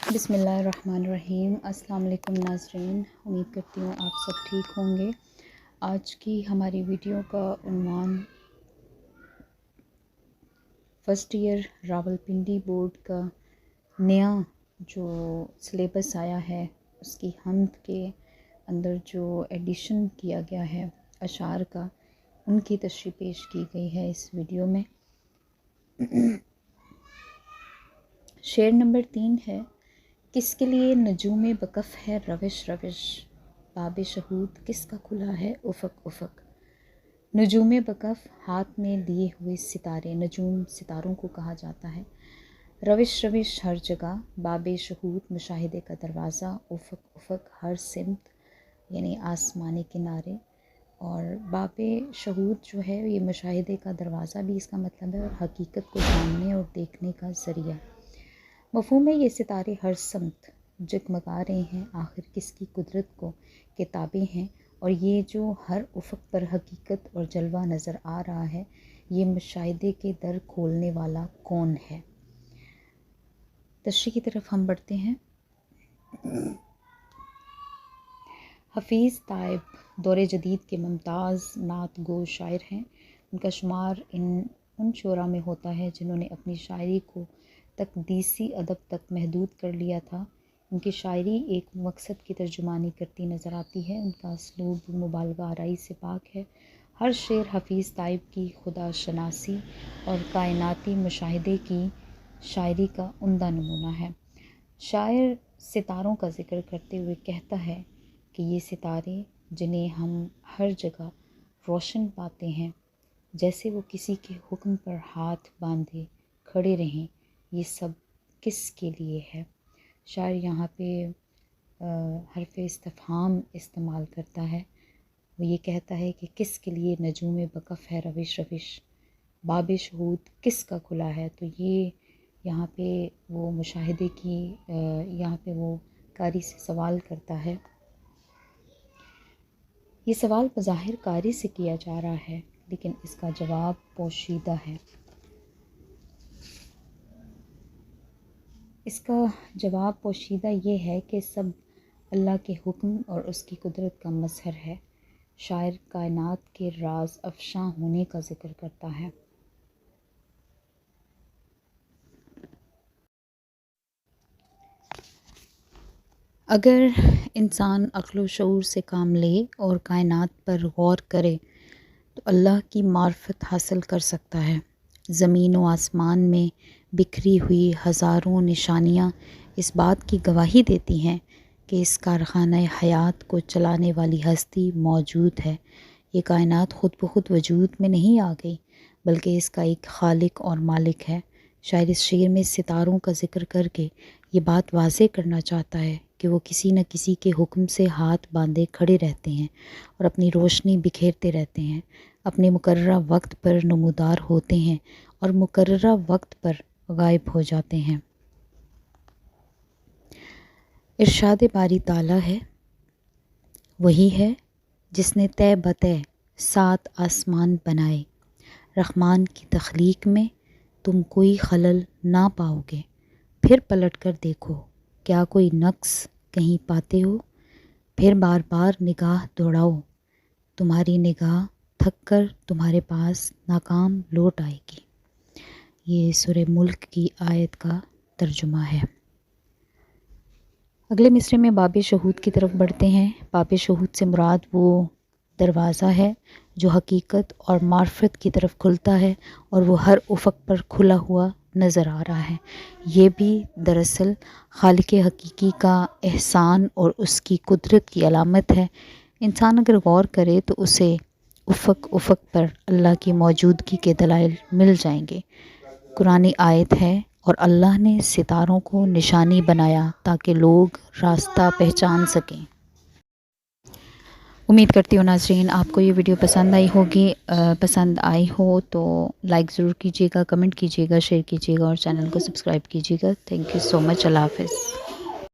بسم اللہ الرحمن الرحیم۔ السلام علیکم ناظرین، امید کرتی ہوں آپ سب ٹھیک ہوں گے۔ آج کی ہماری ویڈیو کا عنوان فرسٹ ایئر راولپنڈی بورڈ کا نیا جو سلیبس آیا ہے، اس کی حمد کے اندر جو ایڈیشن کیا گیا ہے اشعار کا، ان کی تشریح پیش کی گئی ہے اس ویڈیو میں۔ شعر نمبر 3 ہے: کس کے لیے نجوم بکف ہے روش روش، باب شہود کس کا کھلا ہے افق افق۔ نجوم بکف ہاتھ میں لیے ہوئے ستارے، نجوم ستاروں کو کہا جاتا ہے۔ روش روش ہر جگہ، باب شہود مشاہدے کا دروازہ، افق افق ہر سمت یعنی آسمانی کنارے۔ اور باب شہود جو ہے یہ مشاہدے کا دروازہ بھی اس کا مطلب ہے، اور حقیقت کو جاننے اور دیکھنے کا ذریعہ۔ مفہوم ہے یہ ستارے ہر سمت جگمگا رہے ہیں، آخر کس کی قدرت کو کے تابع ہیں، اور یہ جو ہر افق پر حقیقت اور جلوہ نظر آ رہا ہے، یہ مشاہدے کے در کھولنے والا کون ہے۔ تشریح کی طرف ہم بڑھتے ہیں۔ حفیظ تائب دور جدید کے ممتاز نعت گو شاعر ہیں۔ ان کا شمار ان شعراء میں ہوتا ہے جنہوں نے اپنی شاعری کو تقدیسی ادب تک محدود کر لیا تھا۔ ان کی شاعری ایک مقصد کی ترجمانی کرتی نظر آتی ہے۔ ان کا اسلوب مبالغہ آرائی سے پاک ہے۔ ہر شعر حفیظ تائب کی خدا شناسی اور کائناتی مشاہدے کی شاعری کا عمدہ نمونہ ہے۔ شاعر ستاروں کا ذکر کرتے ہوئے کہتا ہے کہ یہ ستارے جنہیں ہم ہر جگہ روشن پاتے ہیں، جیسے وہ کسی کے حکم پر ہاتھ باندھے کھڑے رہیں، یہ سب کس کے لیے ہے۔ شاعر یہاں پہ حرف استفہام استعمال کرتا ہے۔ وہ یہ کہتا ہے کہ کس کے لیے نجوم بکف ہے روش روش، باب شہود کس کا کھلا ہے۔ تو یہ یہاں پہ وہ مشاہدے کی یہاں پہ وہ قاری سے سوال کرتا ہے۔ یہ سوال بظاہر قاری سے کیا جا رہا ہے، لیکن اس کا جواب پوشیدہ ہے۔ اس کا جواب پوشیدہ یہ ہے کہ سب اللہ کے حکم اور اس کی قدرت کا مظہر ہے۔ شاعر کائنات کے راز افشاں ہونے کا ذکر کرتا ہے۔ اگر انسان عقل و شعور سے کام لے اور کائنات پر غور کرے تو اللہ کی معرفت حاصل کر سکتا ہے۔ زمین و آسمان میں بکھری ہوئی ہزاروں نشانیاں اس بات کی گواہی دیتی ہیں کہ اس کارخانہ حیات کو چلانے والی ہستی موجود ہے۔ یہ کائنات خود بخود وجود میں نہیں آ گئی، بلکہ اس کا ایک خالق اور مالک ہے۔ شاعر اس شعر میں ستاروں کا ذکر کر کے یہ بات واضح کرنا چاہتا ہے کہ وہ کسی نہ کسی کے حکم سے ہاتھ باندھے کھڑے رہتے ہیں اور اپنی روشنی بکھیرتے رہتے ہیں، اپنے مقررہ وقت پر نمودار ہوتے ہیں اور مقررہ وقت پر غائب ہو جاتے ہیں۔ ارشاد باری تعالیٰ ہے: وہی ہے جس نے طے بطے 7 آسمان بنائے، رحمان کی تخلیق میں تم کوئی خلل نہ پاؤ گے، پھر پلٹ کر دیکھو کیا کوئی نقص کہیں پاتے ہو، پھر بار بار نگاہ دوڑاؤ، تمہاری نگاہ تھک کر تمہارے پاس ناکام لوٹ آئے گی۔ یہ سورہ ملک کی آیت کا ترجمہ ہے۔ اگلے مصرعے میں باب شہود کی طرف بڑھتے ہیں۔ باب شہود سے مراد وہ دروازہ ہے جو حقیقت اور معرفت کی طرف کھلتا ہے، اور وہ ہر افق پر کھلا ہوا نظر آ رہا ہے۔ یہ بھی دراصل خالق حقیقی کا احسان اور اس کی قدرت کی علامت ہے۔ انسان اگر غور کرے تو اسے افق افق پر اللہ کی موجودگی کے دلائل مل جائیں گے۔ قرآنی آیت ہے: اور اللہ نے ستاروں کو نشانی بنایا تاکہ لوگ راستہ پہچان سکیں۔ امید کرتی ہوں ناظرین آپ کو یہ ویڈیو پسند آئی ہوگی۔ پسند آئی ہو تو لائک ضرور کیجیے گا، کمنٹ کیجیے گا، شیئر کیجیے گا اور چینل کو سبسکرائب کیجیے گا۔ تھینک یو سو مچ۔ اللہ حافظ۔